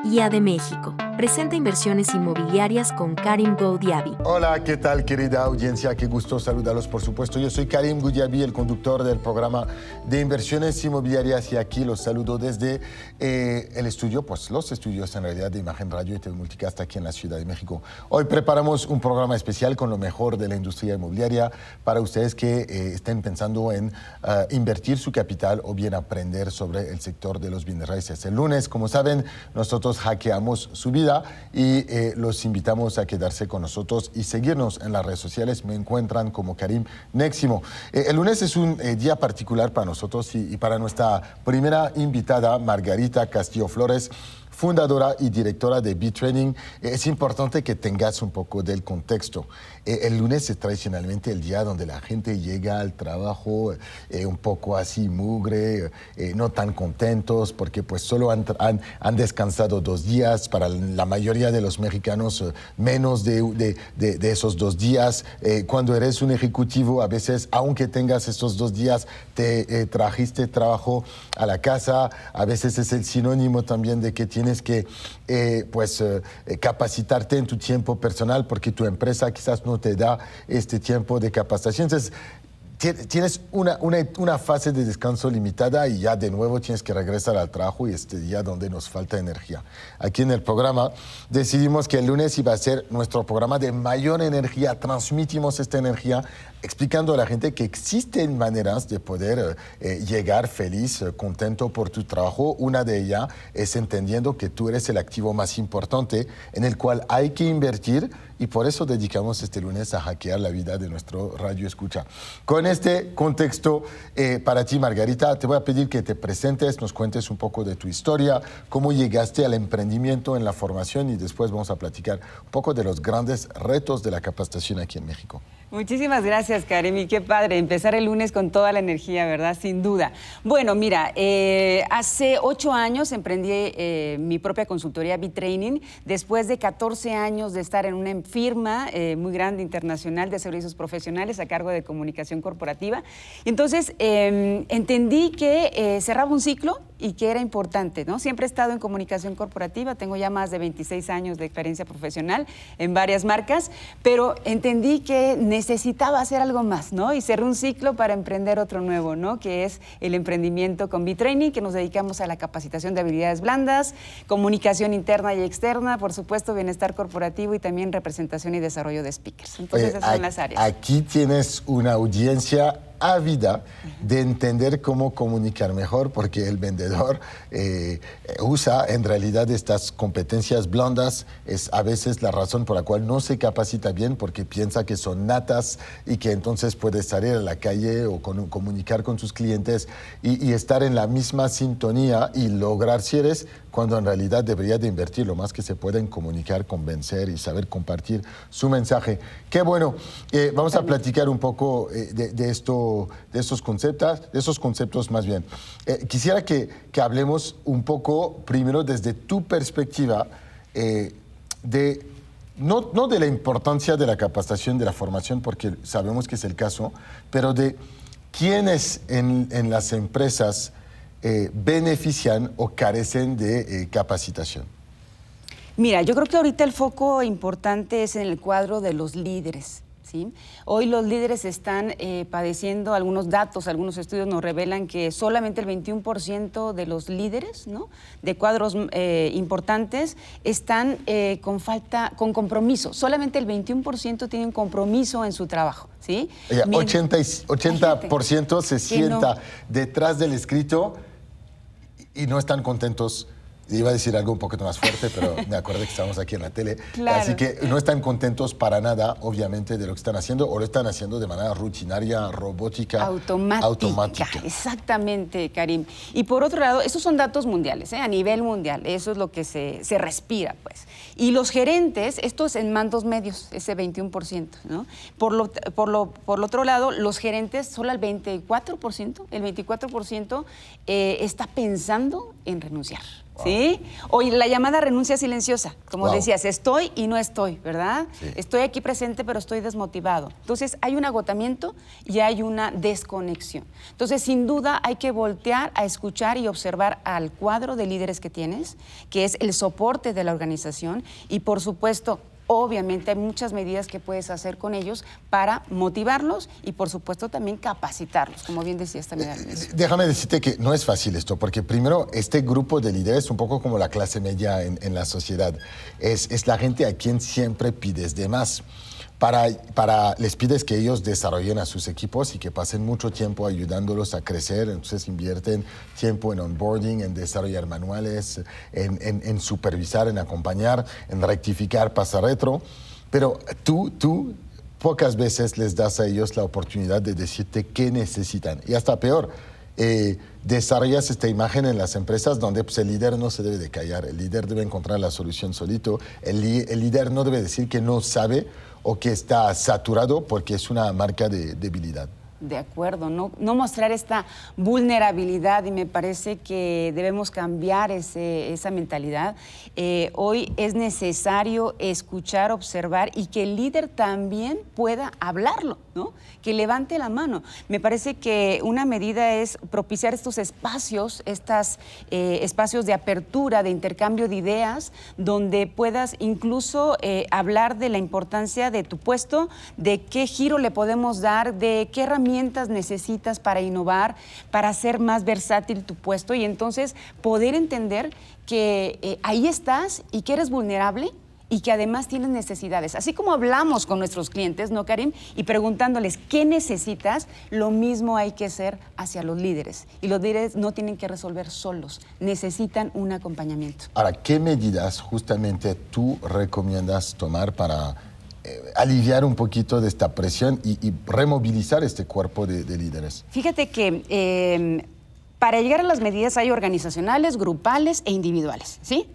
IA de México. Presenta inversiones inmobiliarias con Karim Goudiaby. Hola, ¿qué tal, querida audiencia? Qué gusto saludarlos, por supuesto. Yo soy Karim Goudiaby, el conductor del programa de inversiones inmobiliarias, y aquí los saludo desde el estudio, pues los estudios en realidad de Imagen Radio y TV Multicast aquí en la Ciudad de México. Hoy preparamos un programa especial con lo mejor de la industria inmobiliaria para ustedes que estén pensando en invertir su capital o bien aprender sobre el sector de los bienes raíces. El lunes, como saben, nosotros hackeamos su vida y los invitamos a quedarse con nosotros y seguirnos en las redes sociales. Me encuentran como Karim Neximo. El lunes es un día particular para nosotros y para nuestra primera invitada, Margarita Castillo Flores, fundadora y directora de B-Training. Es importante que tengas un poco del contexto. El lunes es tradicionalmente el día donde la gente llega al trabajo un poco así mugre, no tan contentos, porque pues solo han descansado 2 días. Para la mayoría de los mexicanos, menos de esos 2 días. Cuando eres un ejecutivo, a veces, aunque tengas estos 2 días, te trajiste trabajo a la casa. A veces es el sinónimo también de que tienes que capacitarte en tu tiempo personal, porque tu empresa quizás no te da este tiempo de capacitación. Entonces, tienes una fase de descanso limitada y ya de nuevo tienes que regresar al trabajo, y este día donde nos falta energía. Aquí en el programa decidimos que el lunes iba a ser nuestro programa de mayor energía. Transmitimos esta energía explicando a la gente que existen maneras de poder llegar feliz, contento por tu trabajo. Una de ellas es entendiendo que tú eres el activo más importante en el cual hay que invertir, y por eso dedicamos este lunes a hackear la vida de nuestro radio escucha. Con este contexto, para ti, Margarita, te voy a pedir que te presentes, nos cuentes un poco de tu historia, cómo llegaste al emprendimiento en la formación, y después vamos a platicar un poco de los grandes retos de la capacitación aquí en México. Muchísimas gracias, Karim, y qué padre empezar el lunes con toda la energía, ¿verdad? Sin duda. Bueno, mira, hace 8 años emprendí mi propia consultoría B-Training, después de 14 años de estar en una firma muy grande, internacional, de servicios profesionales a cargo de comunicación corporativa. Entonces, entendí que cerraba un ciclo y que era importante, ¿no? Siempre he estado en comunicación corporativa, tengo ya más de 26 años de experiencia profesional en varias marcas, pero entendí que necesitaba hacer algo más, ¿no? Y cerré un ciclo para emprender otro nuevo, ¿no? Que es el emprendimiento con B-Training, que nos dedicamos a la capacitación de habilidades blandas, comunicación interna y externa, por supuesto, bienestar corporativo y también representación y desarrollo de speakers. Entonces, esas son las áreas. Aquí tienes una audiencia ávida de entender cómo comunicar mejor, porque el vendedor usa en realidad estas competencias blandas. Es a veces la razón por la cual no se capacita bien, porque piensa que son natas y que entonces puede salir a la calle o comunicar con sus clientes y estar en la misma sintonía y lograr cierres, cuando en realidad debería de invertir lo más que se pueda en comunicar, convencer y saber compartir su mensaje. Qué bueno. Vamos a platicar un poco de esos conceptos más bien. Quisiera que hablemos un poco primero desde tu perspectiva no de la importancia de la capacitación, de la formación, porque sabemos que es el caso, pero de quiénes en las empresas benefician o carecen de capacitación. Mira, yo creo que ahorita el foco importante es en el cuadro de los líderes, ¿sí? Hoy los líderes están padeciendo algunos datos, algunos estudios nos revelan que solamente el 21% de los líderes, ¿no?, de cuadros importantes están con compromiso. Solamente el 21% tienen compromiso en su trabajo, ¿sí? 80% se sienta detrás del escrito y no están contentos. Iba a decir algo un poquito más fuerte, pero me acordé que estamos aquí en la tele. Claro. Así que no están contentos para nada, obviamente, de lo que están haciendo, o lo están haciendo de manera rutinaria, robótica, automática. Exactamente, Karim. Y por otro lado, estos son datos mundiales, a nivel mundial. Eso es lo que se respira, pues. Y los gerentes, esto es en mandos medios, ese 21%, ¿no? Por otro lado, los gerentes, solo el 24% está pensando en renunciar. ¿Sí? O la llamada renuncia silenciosa, como decías, estoy y no estoy, ¿verdad? Sí. Estoy aquí presente, pero estoy desmotivado. Entonces, hay un agotamiento y hay una desconexión. Entonces, sin duda, hay que voltear a escuchar y observar al cuadro de líderes que tienes, que es el soporte de la organización, y, por supuesto, obviamente hay muchas medidas que puedes hacer con ellos para motivarlos y, por supuesto, también capacitarlos, como bien decías también. Déjame decirte que no es fácil esto, porque primero este grupo de líderes es un poco como la clase media en la sociedad. Es la gente a quien siempre pides de más. Les pides que ellos desarrollen a sus equipos y que pasen mucho tiempo ayudándolos a crecer. Entonces invierten tiempo en onboarding, en desarrollar manuales, en supervisar, en acompañar, en rectificar, pasar retro. Pero tú pocas veces les das a ellos la oportunidad de decirte qué necesitan. Y hasta peor, desarrollas esta imagen en las empresas donde pues, el líder no se debe de callar. El líder debe encontrar la solución solito. El líder no debe decir que no sabe o que está saturado porque es una marca de debilidad. De acuerdo, no mostrar esta vulnerabilidad, y me parece que debemos cambiar esa mentalidad. Hoy es necesario escuchar, observar y que el líder también pueda hablarlo, ¿no? Que levante la mano. Me parece que una medida es propiciar estos espacios, espacios de apertura, de intercambio de ideas, donde puedas incluso hablar de la importancia de tu puesto, de qué giro le podemos dar, de qué herramientas necesitas para innovar, para hacer más versátil tu puesto, y entonces poder entender que ahí estás y que eres vulnerable y que además tienes necesidades. Así como hablamos con nuestros clientes, ¿no, Karim? Y preguntándoles qué necesitas, lo mismo hay que hacer hacia los líderes. Y los líderes no tienen que resolver solos, necesitan un acompañamiento. Ahora, ¿qué medidas justamente tú recomiendas tomar para aliviar un poquito de esta presión y removilizar este cuerpo de líderes? Fíjate que para llegar a las medidas hay organizacionales, grupales e individuales, ¿sí?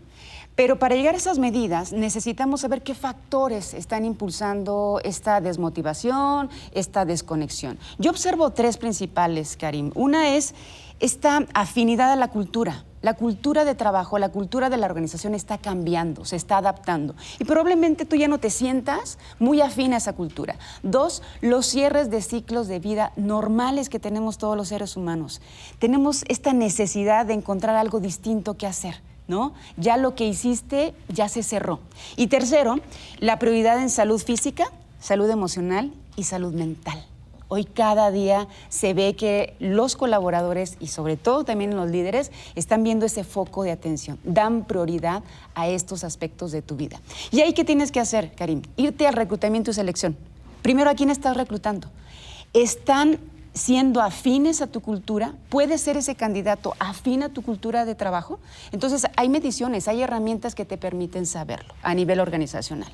Pero para llegar a esas medidas necesitamos saber qué factores están impulsando esta desmotivación, esta desconexión. Yo observo tres principales, Karim. Una es esta afinidad a la cultura. La cultura de trabajo, la cultura de la organización está cambiando, se está adaptando. Y probablemente tú ya no te sientas muy afín a esa cultura. Dos, los cierres de ciclos de vida normales que tenemos todos los seres humanos. Tenemos esta necesidad de encontrar algo distinto que hacer, ¿no? Ya lo que hiciste ya se cerró. Y tercero, la prioridad en salud física, salud emocional y salud mental. Hoy cada día se ve que los colaboradores y sobre todo también los líderes están viendo ese foco de atención, dan prioridad a estos aspectos de tu vida. ¿Y ahí qué tienes que hacer, Karim? Irte al reclutamiento y selección. Primero, ¿a quién estás reclutando? ¿Están siendo afines a tu cultura? ¿Puede ser ese candidato afín a tu cultura de trabajo? Entonces, hay mediciones, hay herramientas que te permiten saberlo a nivel organizacional.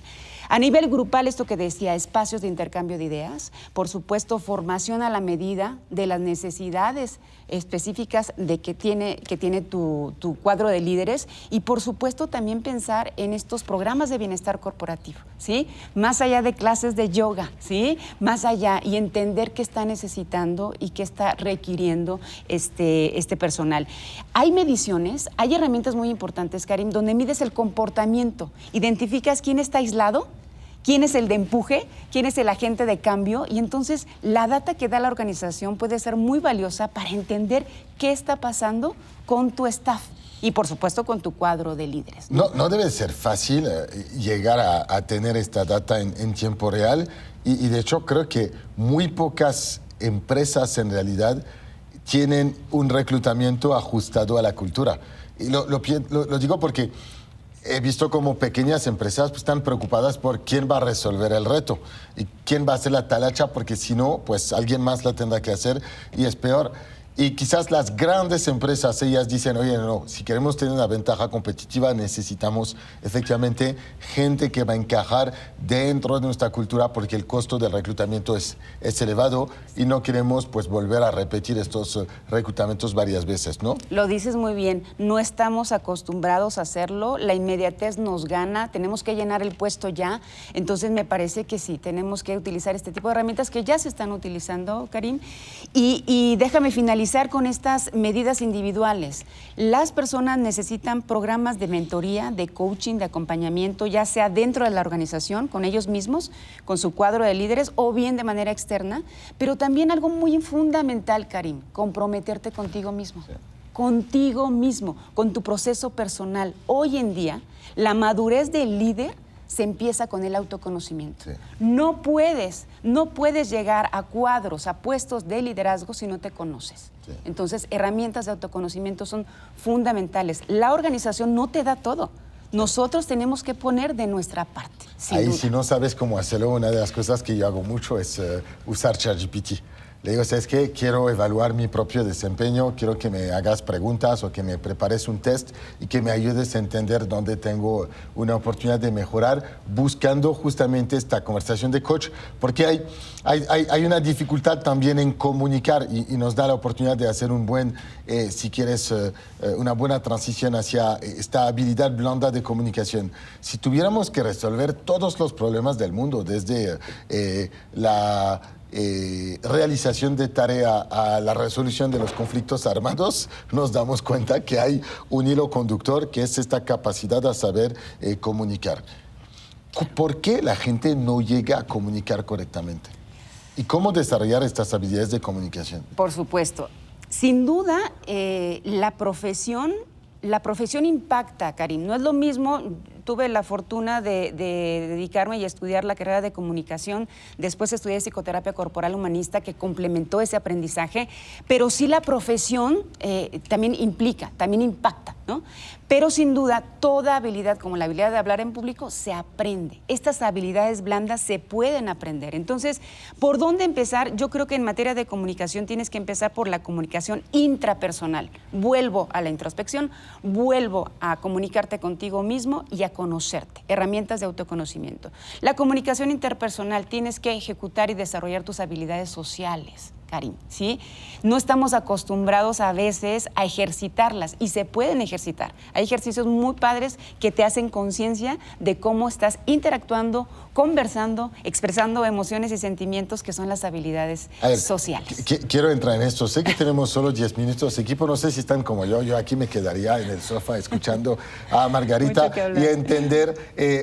A nivel grupal, esto que decía, espacios de intercambio de ideas, por supuesto, formación a la medida de las necesidades específicas que tiene tu cuadro de líderes, y por supuesto también pensar en estos programas de bienestar corporativo, ¿sí? Más allá de clases de yoga, ¿sí? Más allá, y entender qué está necesitando y qué está requiriendo este personal. Hay mediciones, hay herramientas muy importantes, Karim, donde mides el comportamiento, identificas quién está aislado, quién es el de empuje, quién es el agente de cambio, y entonces la data que da la organización puede ser muy valiosa para entender qué está pasando con tu staff y, por supuesto, con tu cuadro de líderes. No debe ser fácil llegar a tener esta data en tiempo real, y de hecho creo que muy pocas empresas en realidad tienen un reclutamiento ajustado a la cultura. Y lo digo porque he visto como pequeñas empresas pues, están preocupadas por quién va a resolver el reto y quién va a hacer la talacha, porque si no, pues alguien más la tendrá que hacer y es peor. Y quizás las grandes empresas, ellas dicen, oye, no, si queremos tener una ventaja competitiva, necesitamos efectivamente gente que va a encajar dentro de nuestra cultura, porque el costo del reclutamiento es elevado y no queremos pues volver a repetir estos reclutamientos varias veces, ¿no? Lo dices muy bien, no estamos acostumbrados a hacerlo, la inmediatez nos gana, tenemos que llenar el puesto ya, entonces me parece que sí, tenemos que utilizar este tipo de herramientas que ya se están utilizando, Karim, y déjame finalizar finalizar con estas medidas individuales. Las personas necesitan programas de mentoría, de coaching, de acompañamiento, ya sea dentro de la organización, con ellos mismos, con su cuadro de líderes, o bien de manera externa. Pero también algo muy fundamental, Karim, comprometerte contigo mismo. Sí. Contigo mismo, con tu proceso personal. Hoy en día, la madurez del líder se empieza con el autoconocimiento. Sí. No puedes llegar a cuadros, a puestos de liderazgo si no te conoces. Sí. Entonces, herramientas de autoconocimiento son fundamentales. La organización no te da todo. Nosotros tenemos que poner de nuestra parte. Ahí, duda. Si no sabes cómo hacerlo, una de las cosas que yo hago mucho es usar ChatGPT. Le digo, ¿sabes qué? Quiero evaluar mi propio desempeño, quiero que me hagas preguntas o que me prepares un test y que me ayudes a entender dónde tengo una oportunidad de mejorar, buscando justamente esta conversación de coach, porque hay una dificultad también en comunicar y nos da la oportunidad de hacer un buen, si quieres, una buena transición hacia esta habilidad blanda de comunicación. Si tuviéramos que resolver todos los problemas del mundo, desde la realización de tarea a la resolución de los conflictos armados, nos damos cuenta que hay un hilo conductor que es esta capacidad de saber comunicar. ¿Por qué la gente no llega a comunicar correctamente? ¿Y cómo desarrollar estas habilidades de comunicación? Por supuesto. Sin duda, la profesión impacta, Karim. No es lo mismo. Tuve la fortuna de dedicarme y estudiar la carrera de comunicación. Después estudié psicoterapia corporal humanista que complementó ese aprendizaje. Pero sí la profesión también implica, también impacta, ¿no? Pero sin duda, toda habilidad, como la habilidad de hablar en público, se aprende. Estas habilidades blandas se pueden aprender. Entonces, ¿por dónde empezar? Yo creo que en materia de comunicación tienes que empezar por la comunicación intrapersonal. Vuelvo a la introspección, vuelvo a comunicarte contigo mismo y a conocerte. Herramientas de autoconocimiento. La comunicación interpersonal, tienes que ejecutar y desarrollar tus habilidades sociales, Karim, ¿sí? No estamos acostumbrados a veces a ejercitarlas y se pueden ejercitar. Hay ejercicios muy padres que te hacen conciencia de cómo estás interactuando, conversando, expresando emociones y sentimientos que son las habilidades sociales. Quiero entrar en esto. Sé que tenemos solo 10 minutos. Equipo, no sé si están como yo. Yo aquí me quedaría en el sofá escuchando a Margarita y entender,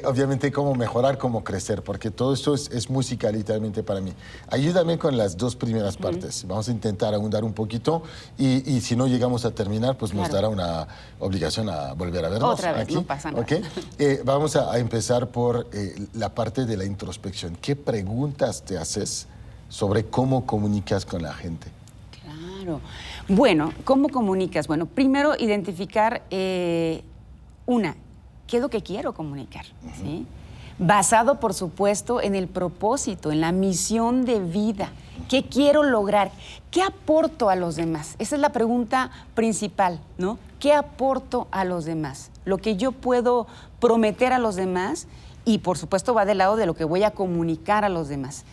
obviamente, cómo mejorar, cómo crecer, porque todo esto es música literalmente para mí. Ayúdame con las dos primeras partes. Vamos a intentar ahondar un poquito y si no llegamos a terminar, pues nos dará una obligación a volver a vernos. Otra vez, aquí. no pasa nada. ¿Okay? Vamos a empezar por la parte de la introspección. ¿Qué preguntas te haces sobre cómo comunicas con la gente? Claro. Bueno, ¿cómo comunicas? Bueno, primero identificar ¿qué es lo que quiero comunicar? ¿Sí? Basado, por supuesto, en el propósito, en la misión de vida. ¿Qué quiero lograr? ¿Qué aporto a los demás? Esa es la pregunta principal, ¿no? ¿Qué aporto a los demás? Lo que yo puedo prometer a los demás y, por supuesto, va del lado de lo que voy a comunicar a los demás.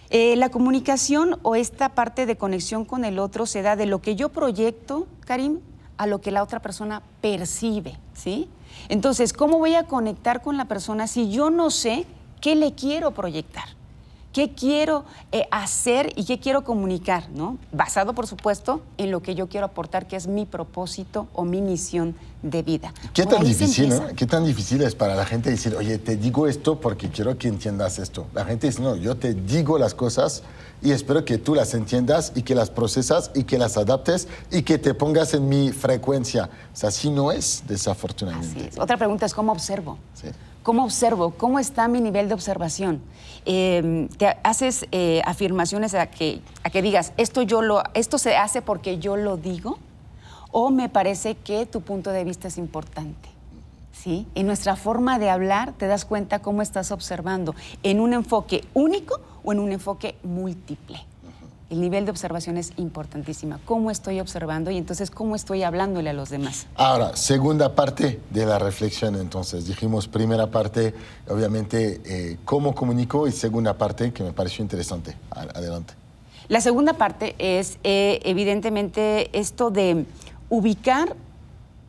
La comunicación o esta parte de conexión con el otro se da de lo que yo proyecto, Karim, a lo que la otra persona percibe, ¿sí? Entonces, ¿cómo voy a conectar con la persona si yo no sé qué le quiero proyectar? ¿Qué quiero hacer y qué quiero comunicar, ¿no? Basado, por supuesto, en lo que yo quiero aportar, que es mi propósito o mi misión de vida. ¿Qué tan difícil, ¿no? ¿Qué tan difícil es para la gente decir, oye, te digo esto porque quiero que entiendas esto? La gente dice, no, yo te digo las cosas y espero que tú las entiendas y que las procesas y que las adaptes y que te pongas en mi frecuencia. O sea, así no es, desafortunadamente. Así es. Otra pregunta es, ¿cómo observo? Sí. ¿Cómo observo? ¿Cómo está mi nivel de observación? Te haces afirmaciones a que digas, esto se hace porque yo lo digo, o me parece que tu punto de vista es importante. ¿Sí? En nuestra forma de hablar te das cuenta cómo estás observando, en un enfoque único o en un enfoque múltiple. El nivel de observación es importantísima. ¿Cómo estoy observando? Y entonces, ¿cómo estoy hablándole a los demás? Ahora, segunda parte de la reflexión, entonces. Dijimos primera parte, obviamente, cómo comunico, y segunda parte, que me pareció interesante. Adelante. La segunda parte es, evidentemente, esto de ubicar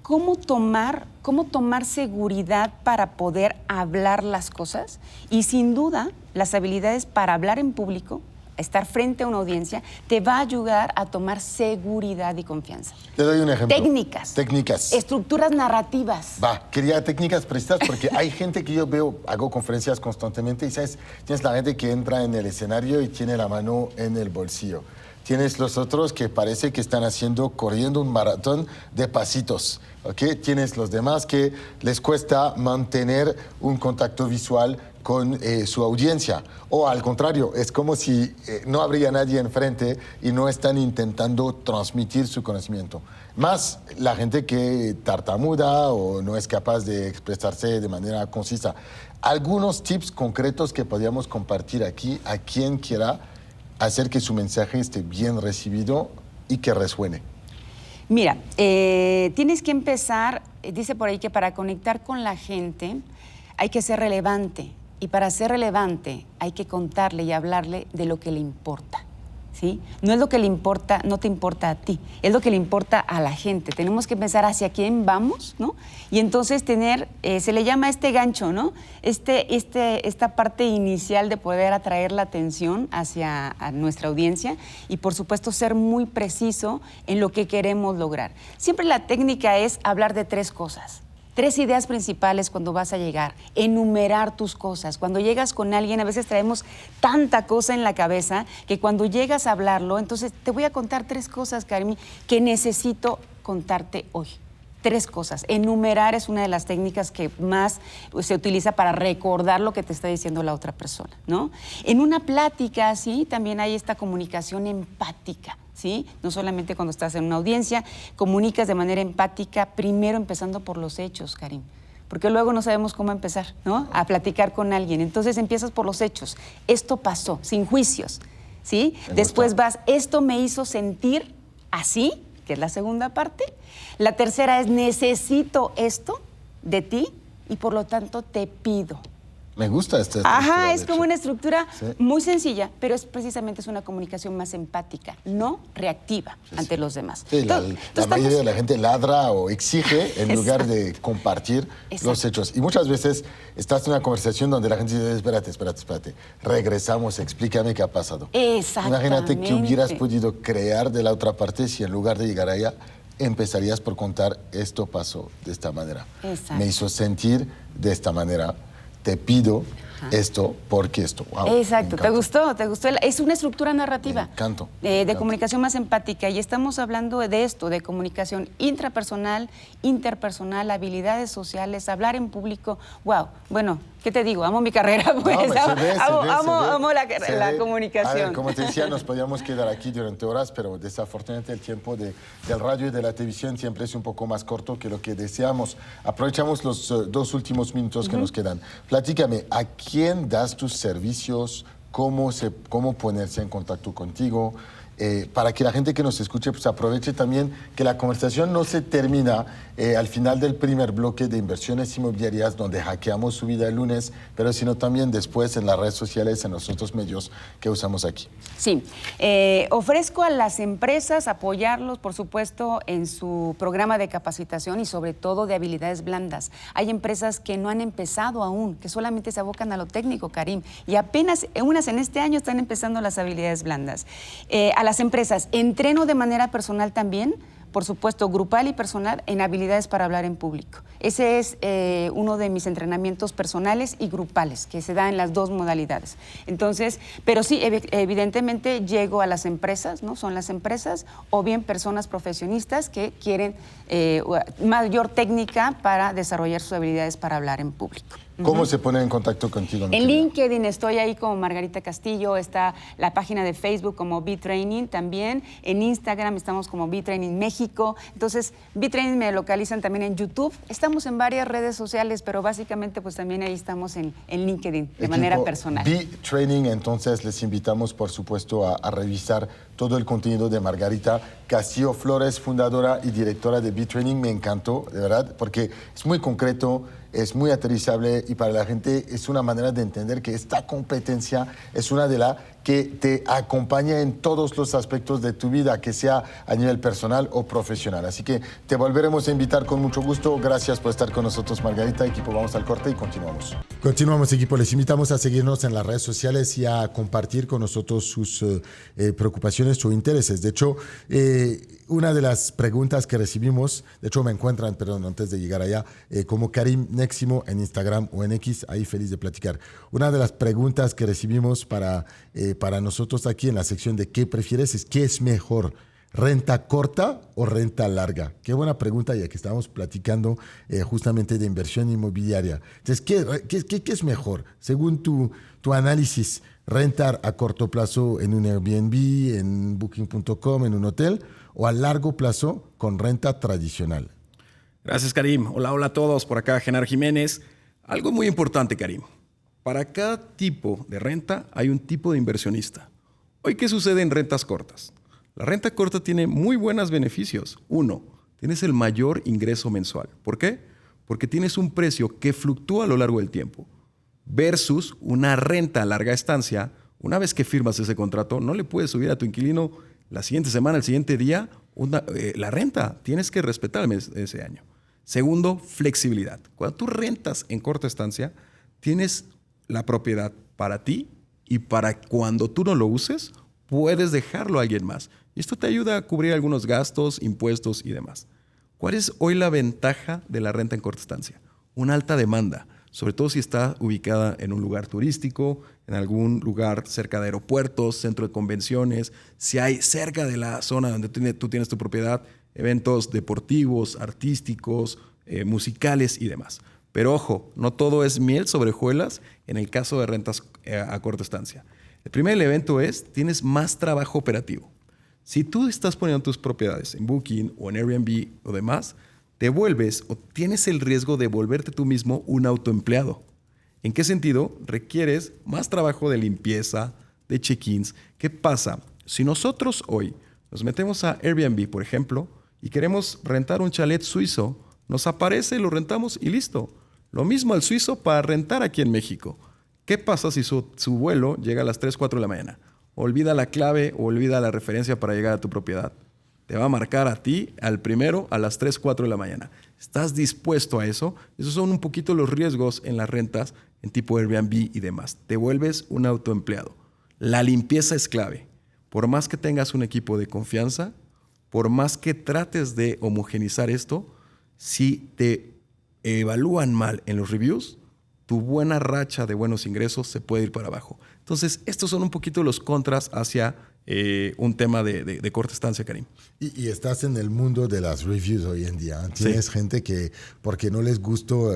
cómo tomar seguridad para poder hablar las cosas. Y sin duda, las habilidades para hablar en público estar frente a una audiencia, te va a ayudar a tomar seguridad y confianza. Te doy un ejemplo. Técnicas. Estructuras narrativas. Quería técnicas precisas porque hay gente que yo veo, hago conferencias constantemente y ¿sabes? Tienes la gente que entra en el escenario y tiene la mano en el bolsillo. Tienes los otros que parece que están corriendo un maratón de pasitos, ¿ok? Tienes los demás que les cuesta mantener un contacto visual con su audiencia. O al contrario, es como si no habría nadie enfrente y no están intentando transmitir su conocimiento. Más la gente que tartamuda o no es capaz de expresarse de manera concisa. Algunos tips concretos que podríamos compartir aquí a quien quiera hacer que su mensaje esté bien recibido y que resuene. Mira, tienes que empezar, dice por ahí que para conectar con la gente hay que ser relevante. Y para ser relevante hay que contarle y hablarle de lo que le importa, ¿sí? No es lo que le importa, no te importa a ti, es lo que le importa a la gente. Tenemos que pensar hacia quién vamos, ¿no? Y entonces tener, se le llama este gancho, ¿no? Esta parte inicial de poder atraer la atención hacia a nuestra audiencia y, por supuesto, ser muy preciso en lo que queremos lograr. Siempre la técnica es hablar de 3 cosas. 3 ideas principales cuando vas a llegar, enumerar tus cosas. Cuando llegas con alguien, a veces traemos tanta cosa en la cabeza que cuando llegas a hablarlo, entonces te voy a contar 3 cosas, Karim, que necesito contarte hoy. 3 cosas. Enumerar es una de las técnicas que más se utiliza para recordar lo que te está diciendo la otra persona, ¿no? En una plática, sí, también hay esta comunicación empática. ¿Sí? No solamente cuando estás en una audiencia, comunicas de manera empática, primero empezando por los hechos, Karim, porque luego no sabemos cómo empezar, ¿no? A platicar con alguien. Entonces empiezas por los hechos. Esto pasó, sin juicios, ¿sí? Después vas, esto me hizo sentir así, que es la segunda parte. La tercera es, necesito esto de ti y por lo tanto te pido. Me gusta esta estructura. Ajá, es como una estructura muy sencilla, pero precisamente es una comunicación más empática, no reactiva ante los demás. Sí, la mayoría de la gente ladra o exige en lugar de compartir los hechos. Y muchas veces estás en una conversación donde la gente dice, espérate, regresamos, explícame qué ha pasado. Imagínate que hubieras podido crear de la otra parte si en lugar de llegar allá, empezarías por contar, esto pasó de esta manera. Me hizo sentir de esta manera. Te pido esto porque esto. Wow, exacto, ¿te gustó? Es una estructura narrativa. Me encantó. De comunicación más empática. Y estamos hablando de esto, de comunicación intrapersonal, interpersonal, habilidades sociales, hablar en público. Wow, bueno, ¿qué te digo? Amo mi carrera, pues. Amo la comunicación. A ver, como te decía, nos podíamos quedar aquí durante horas, pero desafortunadamente el tiempo del radio y de la televisión siempre es un poco más corto que lo que deseamos. Aprovechamos los 2 últimos minutos que nos quedan. Platícame, ¿a quién das tus servicios? ¿Cómo ponerse en contacto contigo? Para que la gente que nos escuche pues aproveche también que la conversación no se termina al final del primer bloque de inversiones inmobiliarias donde hackeamos su vida el lunes, pero sino también después en las redes sociales, en los otros medios que usamos aquí. Sí, ofrezco a las empresas apoyarlos, por supuesto, en su programa de capacitación y sobre todo de habilidades blandas. Hay empresas que no han empezado aún, que solamente se abocan a lo técnico, Karim, y apenas unas en este año están empezando las habilidades blandas. A las empresas entreno de manera personal también, por supuesto, grupal y personal, en habilidades para hablar en público. Ese es uno de mis entrenamientos personales y grupales, que se da en las 2 modalidades. Entonces, pero sí, evidentemente llego a las empresas, ¿no? Son las empresas o bien personas profesionistas que quieren mayor técnica para desarrollar sus habilidades para hablar en público. ¿Cómo se pone en contacto contigo? En LinkedIn estoy ahí como Margarita Castillo, está la página de Facebook como B-Training también, en Instagram estamos como B-Training México, entonces B-Training me localizan también en YouTube, estamos en varias redes sociales, pero básicamente pues también ahí estamos en LinkedIn de manera personal. B-Training, entonces les invitamos por supuesto a revisar todo el contenido de Margarita Castillo Flores, fundadora y directora de B-Training. Me encantó, de verdad, porque es muy concreto, es muy aterrizable y para la gente es una manera de entender que esta competencia es una de las que te acompaña en todos los aspectos de tu vida, que sea a nivel personal o profesional. Así que te volveremos a invitar con mucho gusto. Gracias por estar con nosotros, Margarita. Equipo, vamos al corte y continuamos. Continuamos, equipo. Les invitamos a seguirnos en las redes sociales y a compartir con nosotros sus preocupaciones o intereses. De hecho, una de las preguntas que recibimos, de hecho me encuentran, perdón, antes de llegar allá, como Karim Neximo en Instagram o en X, ahí feliz de platicar. Una de las preguntas que recibimos para nosotros aquí en la sección de ¿qué prefieres? Es ¿qué es mejor? ¿Renta corta o renta larga? Qué buena pregunta, ya que estamos platicando justamente de inversión inmobiliaria. Entonces, ¿qué es mejor? Según tu análisis, rentar a corto plazo en un Airbnb, en Booking.com, en un hotel, o a largo plazo con renta tradicional. Gracias, Karim. Hola a todos. Por acá, Genaro Jiménez. Algo muy importante, Karim. Para cada tipo de renta hay un tipo de inversionista. Hoy, ¿qué sucede en rentas cortas? La renta corta tiene muy buenos beneficios. 1, tienes el mayor ingreso mensual. ¿Por qué? Porque tienes un precio que fluctúa a lo largo del tiempo. Versus una renta a larga estancia, una vez que firmas ese contrato, no le puedes subir a tu inquilino la siguiente semana, el siguiente día, la renta. Tienes que respetar el mes de ese año. Segundo, flexibilidad. Cuando tú rentas en corta estancia, tienes la propiedad para ti y para cuando tú no lo uses, puedes dejarlo a alguien más. Y esto te ayuda a cubrir algunos gastos, impuestos y demás. ¿Cuál es hoy la ventaja de la renta en corta estancia? Una alta demanda, sobre todo si está ubicada en un lugar turístico, en algún lugar cerca de aeropuertos, centro de convenciones, si hay cerca de la zona donde tú tienes tu propiedad, eventos deportivos, artísticos, musicales y demás. Pero ojo, no todo es miel sobre hojuelas en el caso de rentas a corta estancia. El primer elemento es, tienes más trabajo operativo. Si tú estás poniendo tus propiedades en Booking o en Airbnb o demás, te vuelves o tienes el riesgo de volverte tú mismo un autoempleado. ¿En qué sentido? Requieres más trabajo de limpieza, de check-ins. ¿Qué pasa? Si nosotros hoy nos metemos a Airbnb, por ejemplo, y queremos rentar un chalet suizo, nos aparece, lo rentamos y listo. Lo mismo al suizo para rentar aquí en México. ¿Qué pasa si su vuelo llega a las 3, 4 de la mañana? Olvida la clave o olvida la referencia para llegar a tu propiedad. Te va a marcar a ti, al primero, a las 3, 4 de la mañana. ¿Estás dispuesto a eso? Esos son un poquito los riesgos en las rentas en tipo Airbnb y demás. Te vuelves un autoempleado. La limpieza es clave. Por más que tengas un equipo de confianza, por más que trates de homogenizar esto, si te evalúan mal en los reviews, tu buena racha de buenos ingresos se puede ir para abajo. Entonces, estos son un poquito los contras hacia un tema de corta estancia, Karim. Y estás en el mundo de las reviews hoy en día. Tienes gente que, porque no les gustó,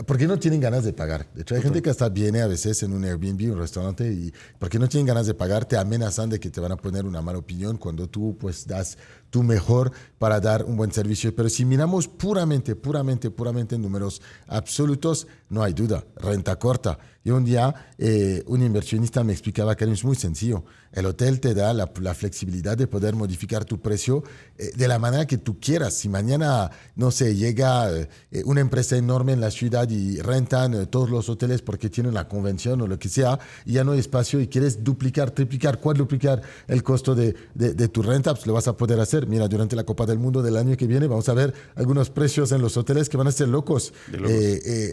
porque no tienen ganas de pagar. De hecho, hay gente que hasta viene a veces en un Airbnb, un restaurante, y porque no tienen ganas de pagar, te amenazan de que te van a poner una mala opinión cuando tú pues das tu mejor para dar un buen servicio. Pero si miramos puramente en números absolutos, no hay duda, renta corta. Y un día un inversionista me explicaba que es muy sencillo. El hotel te da la flexibilidad de poder modificar tu precio de la manera que tú quieras. Si mañana, no sé, llega una empresa enorme en la ciudad y rentan todos los hoteles porque tienen la convención o lo que sea, y ya no hay espacio y quieres duplicar, triplicar, cuadruplicar el costo de tu renta, pues lo vas a poder hacer. Mira, durante la Copa del Mundo del año que viene vamos a ver algunos precios en los hoteles que van a ser locos.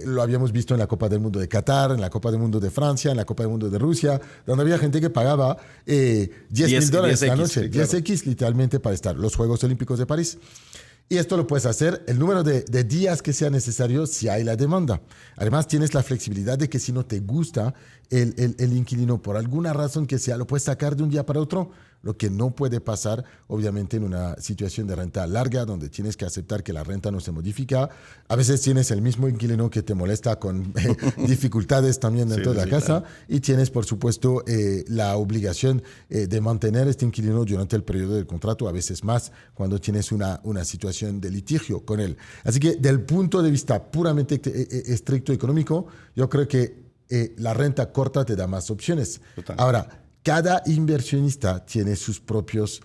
Lo habíamos visto en la Copa del Mundo de Qatar, en la Copa del Mundo de Francia, en la Copa del Mundo de Rusia, donde había gente que pagaba $10,000 la noche, claro. 10X literalmente para estar. Los Juegos Olímpicos de París. Y esto lo puedes hacer el número de días que sea necesario si hay la demanda. Además, tienes la flexibilidad de que si no te gusta el inquilino por alguna razón que sea, lo puedes sacar de un día para otro. Lo que no puede pasar, obviamente, en una situación de renta larga, donde tienes que aceptar que la renta no se modifica. A veces tienes el mismo inquilino que te molesta con dificultades también dentro de la casa. Claro. Y tienes, por supuesto, la obligación de mantener este inquilino durante el periodo del contrato, a veces más cuando tienes una situación de litigio con él. Así que, del punto de vista puramente estricto económico, yo creo que la renta corta te da más opciones. Total. Ahora, cada inversionista tiene sus propias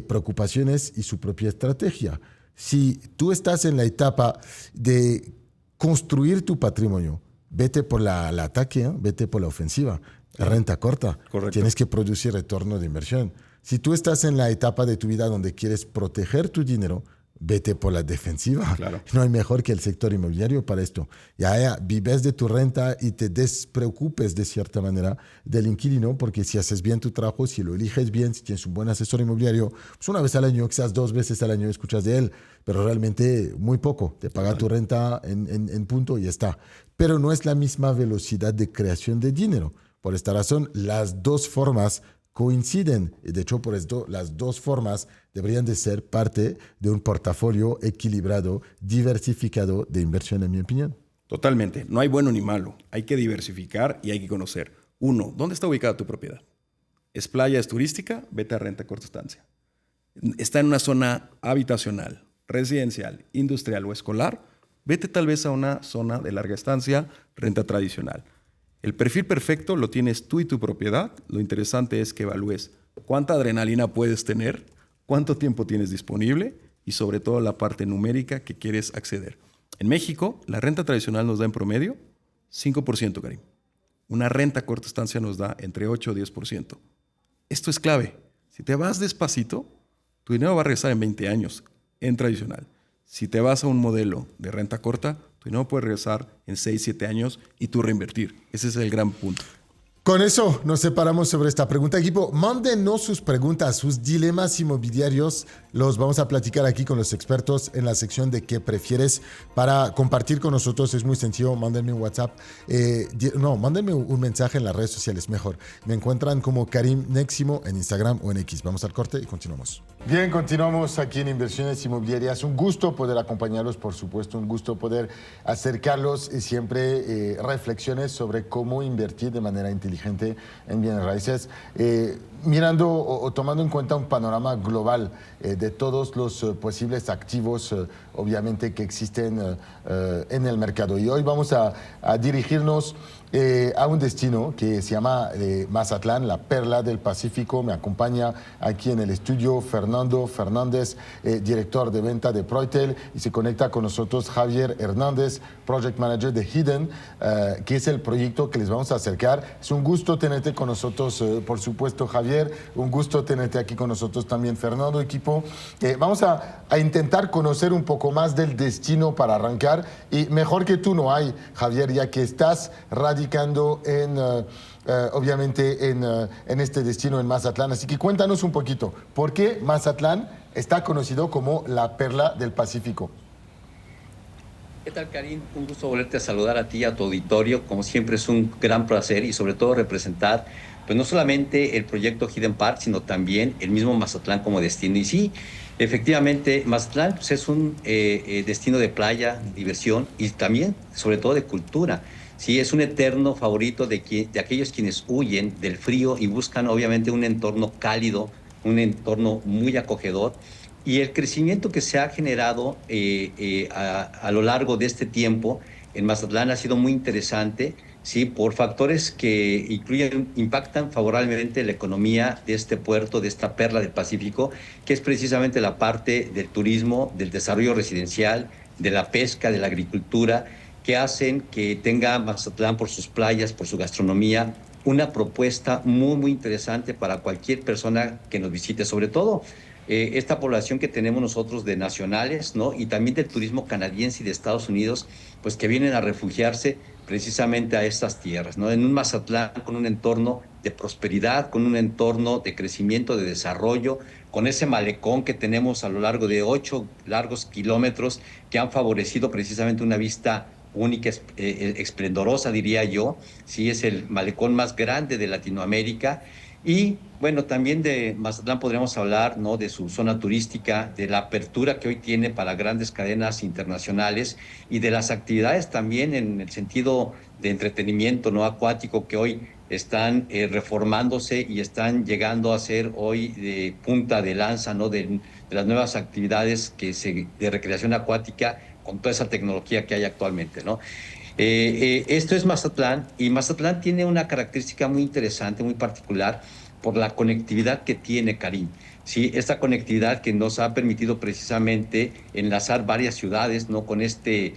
preocupaciones y su propia estrategia. Si tú estás en la etapa de construir tu patrimonio, vete por el ataque, vete por la ofensiva. Renta corta. Correcto. Tienes que producir retorno de inversión. Si tú estás en la etapa de tu vida donde quieres proteger tu dinero, vete por la defensiva. Claro. No hay mejor que el sector inmobiliario para esto. Ya vives de tu renta y te despreocupes de cierta manera del inquilino, porque si haces bien tu trabajo, si lo eliges bien, si tienes un buen asesor inmobiliario, pues una vez al año, quizás 2 veces al año escuchas de él, pero realmente muy poco. Te paga tu renta en punto y ya está. Pero no es la misma velocidad de creación de dinero. Por esta razón, las dos formas coinciden. Y de hecho, por esto, las dos formas deberían de ser parte de un portafolio equilibrado, diversificado de inversión, en mi opinión. Totalmente. No hay bueno ni malo. Hay que diversificar y hay que conocer. 1, ¿dónde está ubicada tu propiedad? ¿Es playa, es turística? Vete a renta corta estancia. ¿Está en una zona habitacional, residencial, industrial o escolar? Vete tal vez a una zona de larga estancia, renta tradicional. El perfil perfecto lo tienes tú y tu propiedad. Lo interesante es que evalúes cuánta adrenalina puedes tener, cuánto tiempo tienes disponible y sobre todo la parte numérica que quieres acceder. En México, la renta tradicional nos da en promedio 5%, Karim. Una renta corta estancia nos da entre 8 o 10%. Esto es clave. Si te vas despacito, tu dinero va a regresar en 20 años en tradicional. Si te vas a un modelo de renta corta, tu dinero puede regresar en 6, 7 años y tú reinvertir. Ese es el gran punto. Con eso nos separamos sobre esta pregunta. Equipo, mándenos sus preguntas, sus dilemas inmobiliarios. Los vamos a platicar aquí con los expertos en la sección de ¿qué prefieres? Para compartir con nosotros es muy sencillo. Mándenme un WhatsApp. Mándenme un mensaje en las redes sociales, mejor. Me encuentran como Karim Neximo en Instagram o en X. Vamos al corte y continuamos. Bien, continuamos aquí en Inversiones Inmobiliarias. Un gusto poder acompañarlos, por supuesto. Un gusto poder acercarlos y siempre reflexiones sobre cómo invertir de manera inteligente en bienes raíces, mirando o tomando en cuenta un panorama global de todos los posibles activos, obviamente, que existen en el mercado. Y hoy vamos a dirigirnos a un destino que se llama Mazatlán, la perla del Pacífico. Me acompaña aquí en el estudio Fernando Fernández, director de venta de Proitel, y se conecta con nosotros Javier Hernández, Project Manager de Hidden, que es el proyecto que les vamos a acercar. Es un gusto tenerte con nosotros, por supuesto, Javier. Un gusto tenerte aquí con nosotros también, Fernando, equipo. Vamos a intentar conocer un poco más del destino para arrancar. Y mejor que tú no hay, Javier, ya que estás radicando obviamente en este destino en Mazatlán. Así que cuéntanos un poquito, ¿por qué Mazatlán está conocido como la perla del Pacífico? ¿Qué tal, Karim? Un gusto volverte a saludar a ti y a tu auditorio. Como siempre, es un gran placer y sobre todo representar, pues no solamente el proyecto Hidden Park, sino también el mismo Mazatlán como destino. Y sí, efectivamente, Mazatlán pues, es un destino de playa, diversión y también, sobre todo, de cultura. Sí, es un eterno favorito de aquellos quienes huyen del frío y buscan, obviamente, un entorno cálido, un entorno muy acogedor. Y el crecimiento que se ha generado a lo largo de este tiempo en Mazatlán ha sido muy interesante, ¿sí? Por factores que impactan favorablemente la economía de este puerto, de esta perla del Pacífico, que es precisamente la parte del turismo, del desarrollo residencial, de la pesca, de la agricultura, que hacen que tenga Mazatlán, por sus playas, por su gastronomía, una propuesta muy, muy interesante para cualquier persona que nos visite, sobre todo esta población que tenemos nosotros de nacionales, ¿no? Y también del turismo canadiense y de Estados Unidos, pues que vienen a refugiarse precisamente a estas tierras, ¿no? En un Mazatlán con un entorno de prosperidad, con un entorno de crecimiento, de desarrollo, con ese malecón que tenemos a lo largo de 8 largos kilómetros que han favorecido precisamente una vista única, esplendorosa, diría yo. Sí, es el malecón más grande de Latinoamérica. Y bueno, también de Mazatlán podríamos hablar, ¿no? De su zona turística, de la apertura que hoy tiene para grandes cadenas internacionales y de las actividades también en el sentido de entretenimiento, ¿no? Acuático, que hoy están reformándose y están llegando a ser hoy de punta de lanza, ¿no? De las nuevas actividades de recreación acuática con toda esa tecnología que hay actualmente, ¿no? Esto es Mazatlán, y Mazatlán tiene una característica muy interesante, muy particular, por la conectividad que tiene, Karim. Sí, esta conectividad que nos ha permitido precisamente enlazar varias ciudades, ¿no? Con este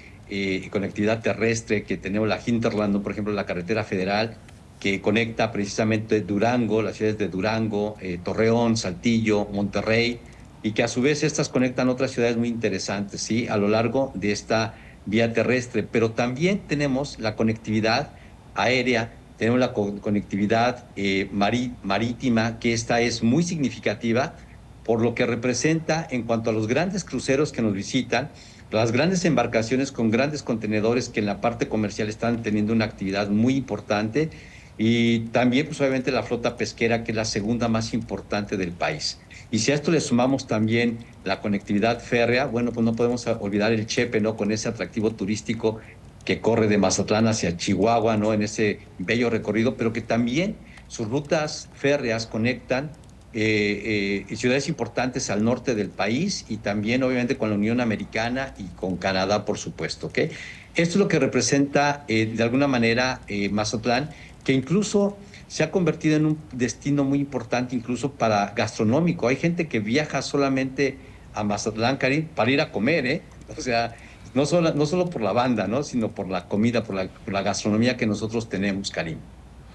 conectividad terrestre, que tenemos la Hinterland, ¿no? Por ejemplo, la carretera federal, que conecta precisamente Durango, las ciudades de Durango, Torreón, Saltillo, Monterrey, y que a su vez estas conectan otras ciudades muy interesantes, ¿sí? A lo largo de esta vía terrestre. Pero también tenemos la conectividad aérea, tenemos la conectividad marítima, que esta es muy significativa por lo que representa en cuanto a los grandes cruceros que nos visitan, las grandes embarcaciones con grandes contenedores que en la parte comercial están teniendo una actividad muy importante, y también pues obviamente la flota pesquera, que es la segunda más importante del país. Y si a esto le sumamos también la conectividad férrea, bueno, pues no podemos olvidar el Chepe, ¿no? Con ese atractivo turístico que corre de Mazatlán hacia Chihuahua, ¿no? En ese bello recorrido, pero que también sus rutas férreas conectan ciudades importantes al norte del país, y también obviamente con la Unión Americana y con Canadá, por supuesto, ¿ok? Esto es lo que representa de alguna manera Mazatlán, que incluso se ha convertido en un destino muy importante incluso para gastronómico. Hay gente que viaja solamente a Mazatlán, Karim, para ir a comer, ¿eh? O sea, no solo por la banda, ¿no? Sino por la comida, por la gastronomía que nosotros tenemos, Karim.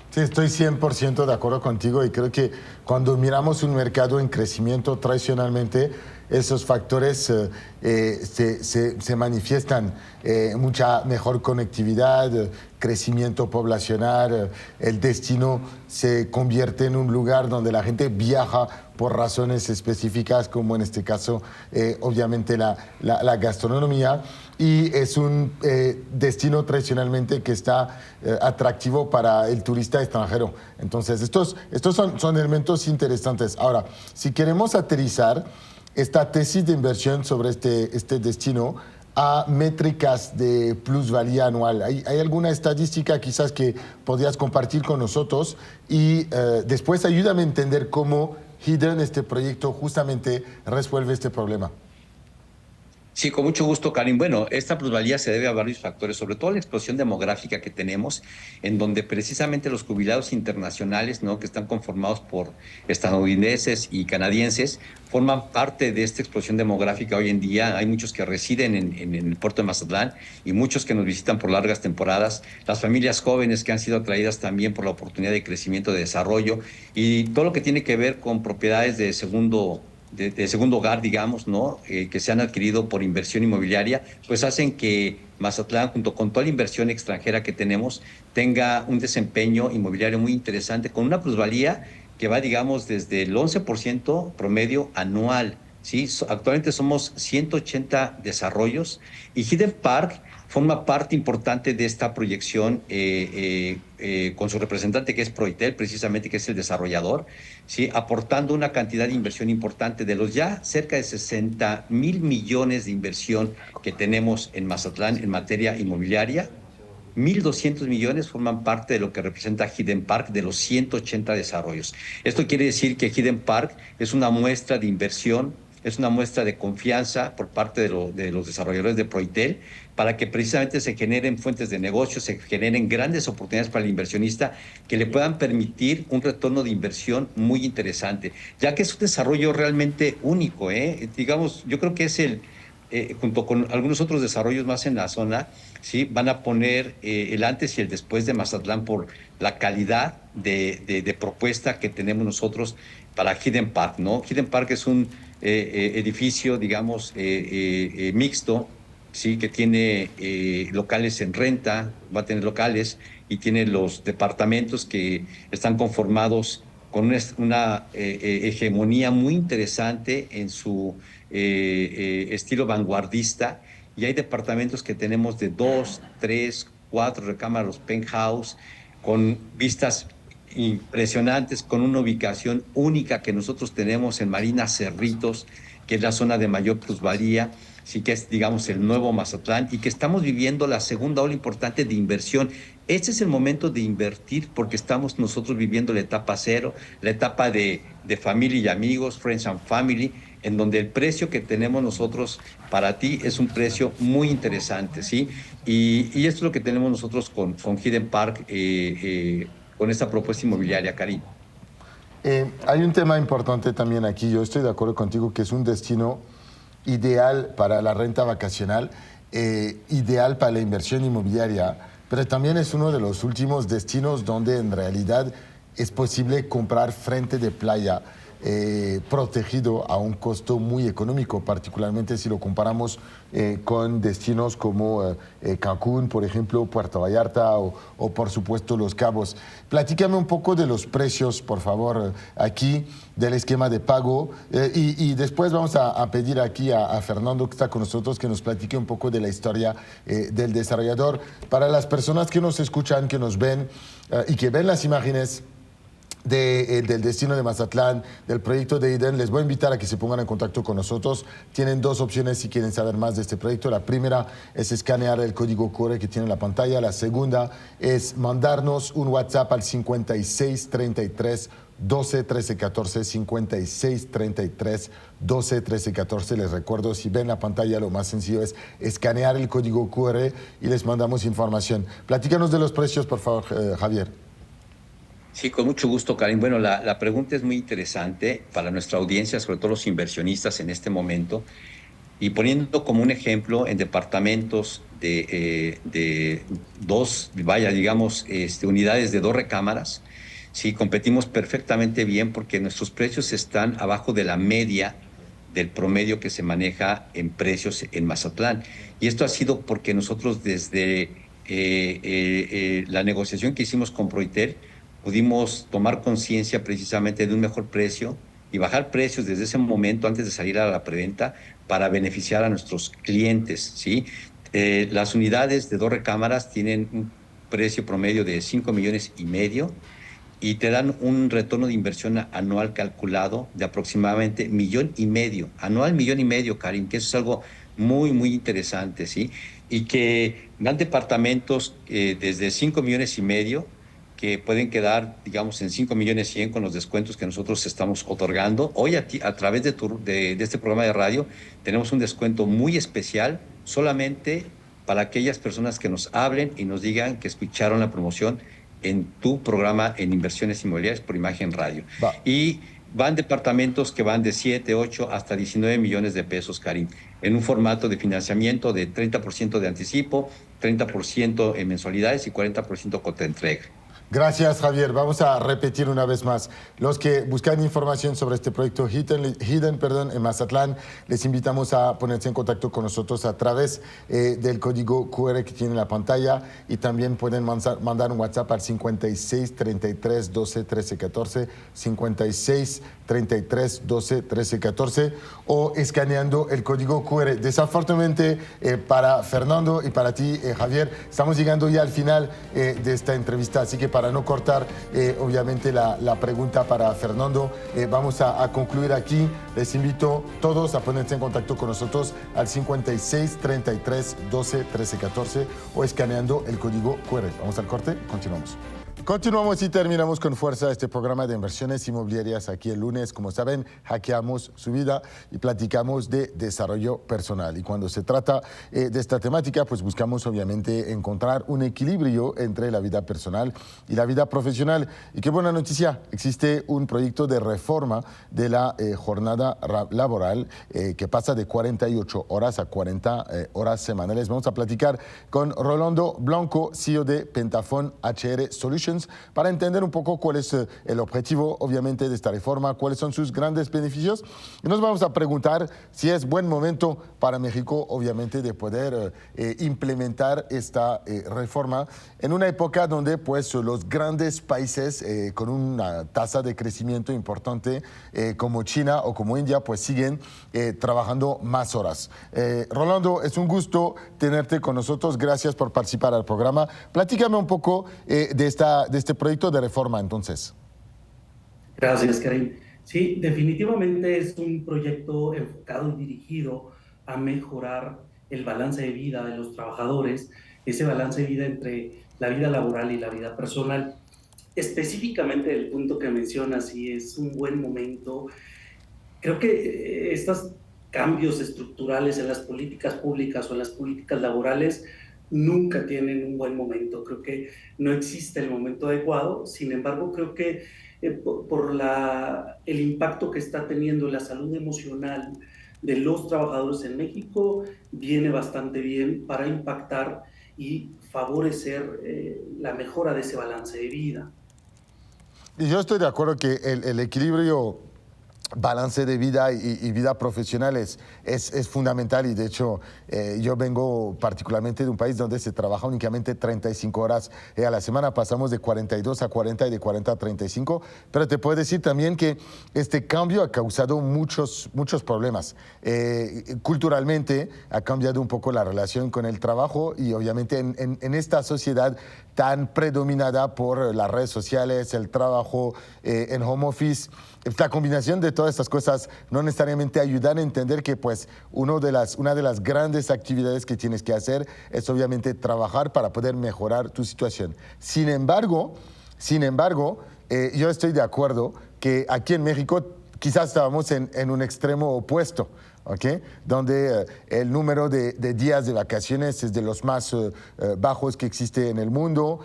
Sí, estoy 100% de acuerdo contigo, y creo que cuando miramos un mercado en crecimiento, tradicionalmente esos factores se manifiestan. Mucha mejor conectividad, crecimiento poblacional, el destino se convierte en un lugar donde la gente viaja por razones específicas, como en este caso, obviamente, la gastronomía. Y es un destino tradicionalmente que está atractivo para el turista extranjero. Entonces, estos son elementos interesantes. Ahora, si queremos aterrizar esta tesis de inversión sobre este destino a métricas de plusvalía anual, ¿hay alguna estadística quizás que podrías compartir con nosotros? Y después ayúdame a entender cómo Hidden, este proyecto, justamente resuelve este problema. Sí, con mucho gusto, Karim. Bueno, esta plusvalía se debe a varios factores, sobre todo la explosión demográfica que tenemos, en donde precisamente los jubilados internacionales, ¿no? Que están conformados por estadounidenses y canadienses, forman parte de esta explosión demográfica hoy en día. Hay muchos que residen en el puerto de Mazatlán y muchos que nos visitan por largas temporadas. Las familias jóvenes que han sido atraídas también por la oportunidad de crecimiento, de desarrollo, y todo lo que tiene que ver con propiedades de segundo hogar, digamos, ¿no? Que se han adquirido por inversión inmobiliaria, pues hacen que Mazatlán, junto con toda la inversión extranjera que tenemos, tenga un desempeño inmobiliario muy interesante, con una plusvalía que va, digamos, desde el 11% promedio anual, ¿sí? Actualmente somos 180 desarrollos, y Hidden Park forma parte importante de esta proyección con su representante, que es Proitel, precisamente, que es el desarrollador, ¿sí? Aportando una cantidad de inversión importante. De los ya cerca de 60,000 millones de inversión que tenemos en Mazatlán en materia inmobiliaria, 1,200 millones forman parte de lo que representa Hidden Park, de los 180 desarrollos. Esto quiere decir que Hidden Park es una muestra de inversión, es una muestra de confianza por parte de los desarrolladores de Proitel, para que precisamente se generen fuentes de negocio, se generen grandes oportunidades para el inversionista que le puedan permitir un retorno de inversión muy interesante, ya que es un desarrollo realmente único, ¿eh? Digamos, yo creo que es junto con algunos otros desarrollos más en la zona, ¿sí? Van a poner el antes y el después de Mazatlán por la calidad de propuesta que tenemos nosotros para Hidden Park, ¿no? Hidden Park es un edificio, digamos, mixto, sí, que tiene locales en renta, va a tener locales, y tiene los departamentos que están conformados con una hegemonía muy interesante en su estilo vanguardista, y hay departamentos que tenemos de 2, 3, 4 recámaras, penthouse, con vistas impresionantes, con una ubicación única que nosotros tenemos en Marina Cerritos, que es la zona de mayor plusvalía, sí, que es, digamos, el nuevo Mazatlán, y que estamos viviendo la segunda ola importante de inversión. Este es el momento de invertir, porque estamos nosotros viviendo la etapa cero, la etapa de familia y amigos, friends and family, en donde el precio que tenemos nosotros para ti es un precio muy interesante, ¿sí? Y esto es lo que tenemos nosotros con Hidden Park, con esta propuesta inmobiliaria, Karim. Hay un tema importante también aquí. Yo estoy de acuerdo contigo que es un destino ideal para la renta vacacional, ideal para la inversión inmobiliaria, pero también es uno de los últimos destinos donde en realidad es posible comprar frente de playa protegido a un costo muy económico, particularmente si lo comparamos con destinos como Cancún, por ejemplo, Puerto Vallarta o por supuesto Los Cabos. Platícame un poco de los precios, por favor, aquí, del esquema de pago y después vamos a pedir aquí a Fernando, que está con nosotros, que nos platique un poco de la historia del desarrollador. Para las personas que nos escuchan, que nos ven y que ven las imágenes del destino de Mazatlán, del proyecto de Eden, les voy a invitar a que se pongan en contacto con nosotros. Tienen dos opciones si quieren saber más de este proyecto. La primera es escanear el código QR que tiene en la pantalla. La segunda es mandarnos un WhatsApp al 56 33 12 13 14, 56 33 12 13 14. Les recuerdo, si ven la pantalla, lo más sencillo es escanear el código QR y les mandamos información. Platícanos de los precios, por favor, Javier. Sí, con mucho gusto, Karim. Bueno, la pregunta es muy interesante para nuestra audiencia, sobre todo los inversionistas en este momento, y poniendo como un ejemplo en departamentos de dos, vaya, digamos, unidades de 2 recámaras, sí, competimos perfectamente bien porque nuestros precios están abajo de la media del promedio que se maneja en precios en Mazatlán. Y esto ha sido porque nosotros desde la negociación que hicimos con Proiter, pudimos tomar conciencia precisamente de un mejor precio y bajar precios desde ese momento antes de salir a la preventa para beneficiar a nuestros clientes, ¿sí? Las unidades de 2 recámaras tienen un precio promedio de 5,5 millones y te dan un retorno de inversión anual calculado de aproximadamente 1,5 millones, anual 1,5 millones, Karim, que eso es algo muy, muy interesante, ¿sí? Y que dan departamentos desde 5,5 millones que pueden quedar, digamos, en 5,1 millones con los descuentos que nosotros estamos otorgando. Hoy a través de este programa de radio tenemos un descuento muy especial solamente para aquellas personas que nos hablen y nos digan que escucharon la promoción en tu programa en inversiones inmobiliarias por Imagen Radio. Y van departamentos que van de 7, 8 hasta 19 millones de pesos, Karim, en un formato de financiamiento de 30% de anticipo, 30% en mensualidades y 40% contra entrega. Gracias, Javier. Vamos a repetir una vez más. Los que buscan información sobre este proyecto Hidden en Mazatlán, les invitamos a ponerse en contacto con nosotros a través del código QR que tiene en la pantalla y también pueden mandar un WhatsApp al 56 33 12 13 14, 56 33 12 13 14 o escaneando el código QR. Desafortunadamente, para Fernando y para ti, Javier, estamos llegando ya al final de esta entrevista, así que para no cortar, obviamente, la pregunta para Fernando, vamos a concluir aquí. Les invito todos a ponerse en contacto con nosotros al 56 33 12 13 14 o escaneando el código QR. Vamos al corte, continuamos. Continuamos y terminamos con fuerza este programa de inversiones inmobiliarias aquí el lunes. Como saben, hackeamos su vida y platicamos de desarrollo personal. Y cuando se trata de esta temática, pues buscamos obviamente encontrar un equilibrio entre la vida personal y la vida profesional. Y qué buena noticia, existe un proyecto de reforma de la jornada laboral que pasa de 48 horas a 40 horas semanales. Vamos a platicar con Rolando Blanco, CEO de Pentafón HR Solutions, para entender un poco cuál es el objetivo, obviamente, de esta reforma, cuáles son sus grandes beneficios. Y nos vamos a preguntar si es buen momento para México, obviamente, de poder implementar esta reforma en una época donde, pues, los grandes países con una tasa de crecimiento importante, como China o como India, pues siguen trabajando más horas. Rolando, es un gusto tenerte con nosotros. Gracias por participar al programa. Platícame un poco de este proyecto de reforma, entonces. Gracias, Karim. Sí, definitivamente es un proyecto enfocado y dirigido a mejorar el balance de vida de los trabajadores, ese balance de vida entre la vida laboral y la vida personal. Específicamente el punto que mencionas, y es un buen momento, creo que estos cambios estructurales en las políticas públicas o en las políticas laborales nunca tienen un buen momento. Creo que no existe el momento adecuado. Sin embargo, creo que por el impacto que está teniendo la salud emocional de los trabajadores en México viene bastante bien para impactar y favorecer la mejora de ese balance de vida. Y yo estoy de acuerdo que el equilibrio, balance de vida y vida profesional es fundamental, y de hecho yo vengo particularmente de un país donde se trabaja únicamente 35 horas a la semana. Pasamos de 42 a 40 y de 40 a 35, pero te puedo decir también que este cambio ha causado muchos problemas. Culturalmente ha cambiado un poco la relación con el trabajo, y obviamente en esta sociedad tan predominada por las redes sociales, el trabajo en home office, la combinación de todas estas cosas no necesariamente ayudan a entender que pues una de las grandes actividades que tienes que hacer es obviamente trabajar para poder mejorar tu situación. Sin embargo, yo estoy de acuerdo que aquí en México quizás estábamos en un extremo opuesto, ¿okay? Donde el número de días de vacaciones es de los más bajos que existe en el mundo,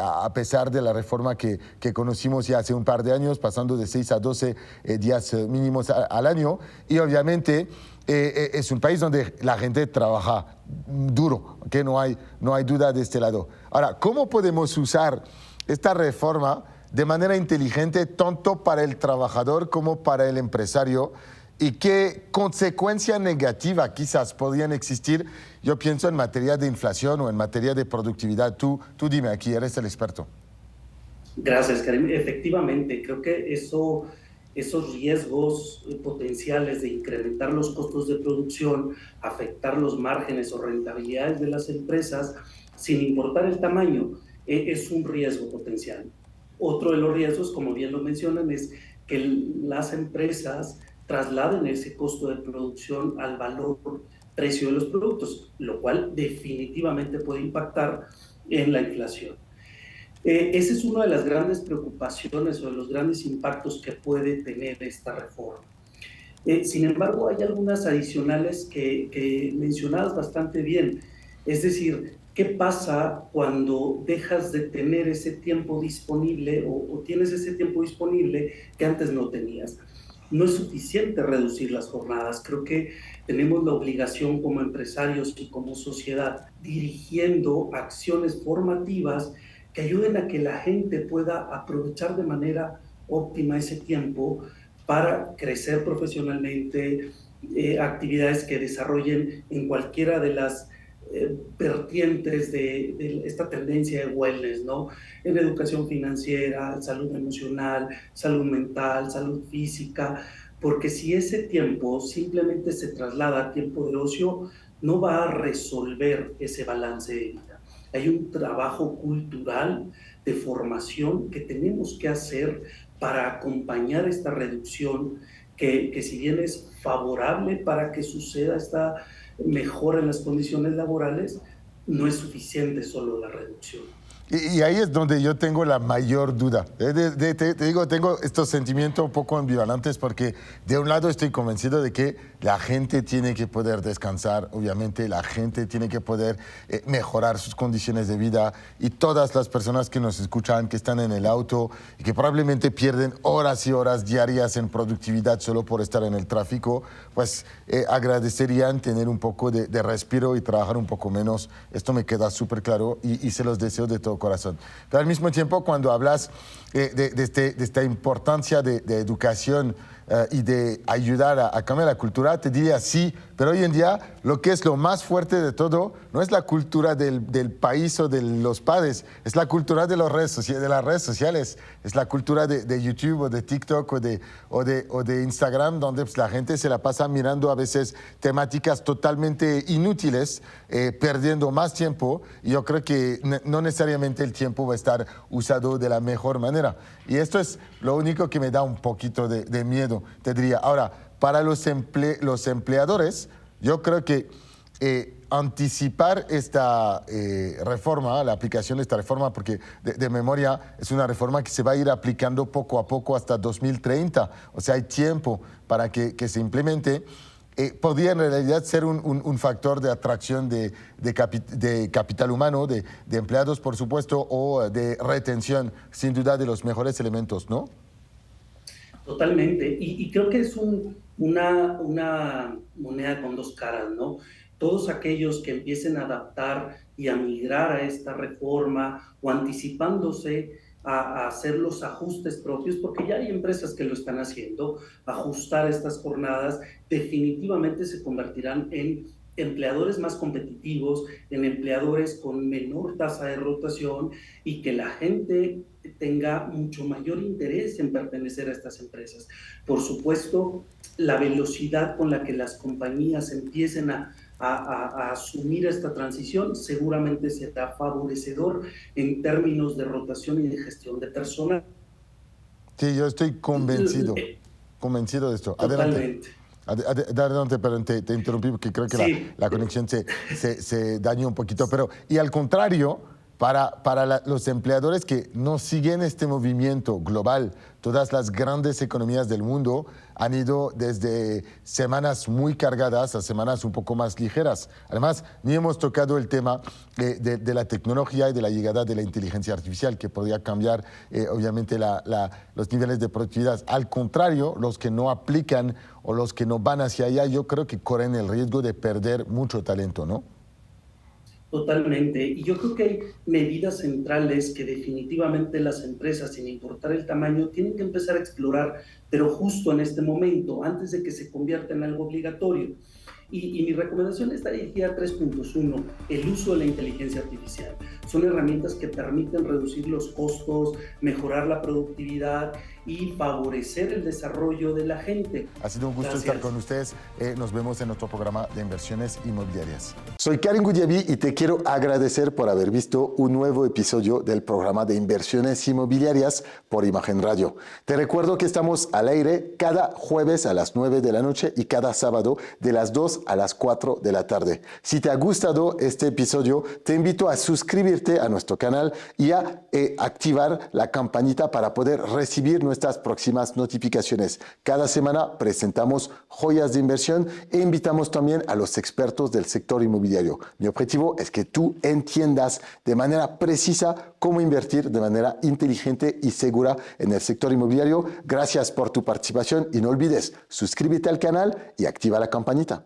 a pesar de la reforma que conocimos ya hace un par de años, pasando de 6 a 12 días mínimos al año. Y obviamente es un país donde la gente trabaja duro, ¿okay? No hay duda de este lado. Ahora, ¿cómo podemos usar esta reforma de manera inteligente, tanto para el trabajador como para el empresario? ¿Y qué consecuencia negativa quizás podrían existir? Yo pienso en materia de inflación o en materia de productividad. Tú dime, aquí eres el experto. Gracias, Karim. Efectivamente, creo que esos riesgos potenciales de incrementar los costos de producción, afectar los márgenes o rentabilidades de las empresas, sin importar el tamaño, es un riesgo potencial. Otro de los riesgos, como bien lo mencionan, es que las empresas trasladen ese costo de producción al valor precio de los productos, lo cual definitivamente puede impactar en la inflación. Esa es una de las grandes preocupaciones o de los grandes impactos que puede tener esta reforma. Sin embargo, hay algunas adicionales que mencionabas bastante bien. Es decir, ¿qué pasa cuando dejas de tener ese tiempo disponible o tienes ese tiempo disponible que antes no tenías? No es suficiente reducir las jornadas. Creo que tenemos la obligación como empresarios y como sociedad, dirigiendo acciones formativas que ayuden a que la gente pueda aprovechar de manera óptima ese tiempo para crecer profesionalmente, actividades que desarrollen en cualquiera de las vertientes de esta tendencia de wellness, ¿no? En educación financiera, salud emocional, salud mental, salud física, porque si ese tiempo simplemente se traslada a tiempo de ocio, no va a resolver ese balance de vida. Hay un trabajo cultural de formación que tenemos que hacer para acompañar esta reducción que si bien es favorable para que suceda esta mejora en las condiciones laborales, no es suficiente solo la reducción. Y ahí es donde yo tengo la mayor duda. Te digo, tengo estos sentimientos un poco ambivalentes porque de un lado estoy convencido de que la gente tiene que poder descansar, obviamente la gente tiene que poder mejorar sus condiciones de vida, y todas las personas que nos escuchan, que están en el auto y que probablemente pierden horas y horas diarias en productividad solo por estar en el tráfico, pues agradecerían tener un poco de respiro y trabajar un poco menos. Esto me queda súper claro y se los deseo de todo corazón. Pero al mismo tiempo, cuando hablas de esta importancia de educación y de ayudar a cambiar la cultura, te diría sí, pero hoy en día lo que es lo más fuerte de todo no es la cultura del país o de los padres, es la cultura de las redes sociales, es la cultura de YouTube o de TikTok o de Instagram, donde pues, la gente se la pasa mirando a veces temáticas totalmente inútiles, perdiendo más tiempo, y yo creo que no necesariamente el tiempo va a estar usado de la mejor manera. Y esto es lo único que me da un poquito de miedo, te diría. Ahora, para los empleadores, yo creo que anticipar esta reforma, la aplicación de esta reforma, porque de memoria es una reforma que se va a ir aplicando poco a poco hasta 2030, o sea, hay tiempo para que se implemente. Podría en realidad ser un factor de atracción de capital humano, de empleados, por supuesto, o de retención, sin duda, de los mejores elementos, ¿no? Totalmente, y creo que es un una moneda con dos caras, ¿no? Todos aquellos que empiecen a adaptar y a migrar a esta reforma o anticipándose a hacer los ajustes propios, porque ya hay empresas que lo están haciendo, ajustar estas jornadas, definitivamente se convertirán en empleadores más competitivos, en empleadores con menor tasa de rotación y que la gente tenga mucho mayor interés en pertenecer a estas empresas. Por supuesto, la velocidad con la que las compañías empiecen a asumir esta transición seguramente será favorecedor en términos de rotación y de gestión de personal. Sí, yo estoy convencido de esto. Totalmente. Adelante, pero te interrumpí porque creo que Sí. la conexión se dañó un poquito. Pero, y al contrario, para los empleadores que no siguen este movimiento global, todas las grandes economías del mundo han ido desde semanas muy cargadas a semanas un poco más ligeras. Además, ni hemos tocado el tema de la tecnología y de la llegada de la inteligencia artificial, que podría cambiar, obviamente, los niveles de productividad. Al contrario, los que no aplican o los que no van hacia allá, yo creo que corren el riesgo de perder mucho talento, ¿no? Totalmente. Y yo creo que hay medidas centrales que definitivamente las empresas, sin importar el tamaño, tienen que empezar a explorar, pero justo en este momento, antes de que se convierta en algo obligatorio. Y mi recomendación está dirigida a 3 puntos. 1, el uso de la inteligencia artificial. Son herramientas que permiten reducir los costos, mejorar la productividad y favorecer el desarrollo de la gente. Ha sido un gusto Gracias. estar con ustedes. Nos vemos en nuestro programa de inversiones inmobiliarias. Soy Karim Goudiaby y te quiero agradecer por haber visto un nuevo episodio del programa de inversiones inmobiliarias por Imagen Radio. Te recuerdo que estamos al aire cada jueves a las 9 de la noche y cada sábado de las 2 a las 4 de la tarde. Si te ha gustado este episodio, te invito a suscribirte a nuestro canal y a activar la campanita para poder recibir nuestras próximas notificaciones. Cada semana presentamos joyas de inversión e invitamos también a los expertos del sector inmobiliario. Mi objetivo es que tú entiendas de manera precisa cómo invertir de manera inteligente y segura en el sector inmobiliario. Gracias por tu participación y no olvides suscríbete al canal y activa la campanita.